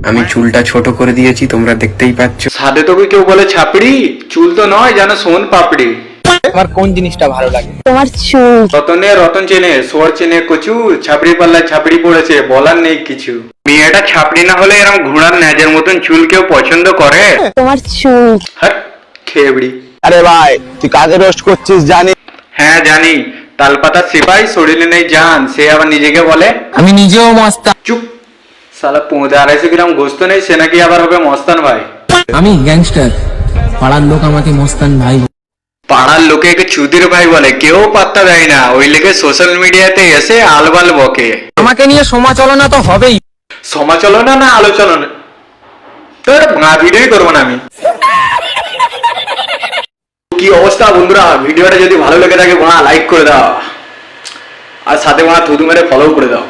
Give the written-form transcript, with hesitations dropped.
আমি চুলটা ছোট করে দিয়েছি, তোমরা দেখতেই পাচ্ছ। সাথে তোকে কেউ বলে ছাপড়ি, চুল তো নয় যেন সোন পাপড়ি। তোমার কোন জিনিসটা ভালো লাগে? তোমার চুল। রতনে রতন চেনে, সোয়ার চেনে কচু, ছাপড়ি পাল্লায় ছাপড়ি পড়েছে, বলার নেই কিছু। মেয়েটা ছাপড়ি না হলে এরকম ঘোড়ার ন্যাজের মতন চুল কেউ পছন্দ করে? তোমার চুল। হাট খেবড়ি। আরে ভাই তুই কাকে রোস্ট করছিস জানি? হ্যাঁ জানি, তালপাতা সিপাই শরীরে নেই জান, সে আবার নিজেকে বলে আমি নিজেও মস্তান। চুপ সালা 250 গ্রাম গোস্ত নেই, সে নাকি আবার হবে মস্তান ভাই। আমি গ্যাংস্টার, পাড়ার লোক আমাকে মস্তান ভাই। পাড়ার লোকে একে চুদির ভাই বলে, কেউ পাত্তা দেয় না, ওই লেগে সোশ্যাল মিডিয়াতে এসে আলবাল বকে। আমাকে নিয়ে সমালোচনা তো হবেই। সমালোচনা না আলোচনা, তোর ভিডিওই করবো না আমি। কি অবস্থা বন্ধুরা, ভিডিওটা যদি ভালো লেগে থাকে লাইক করে দাও, আর সাথে থুতু মেরে ফলো করে দাও।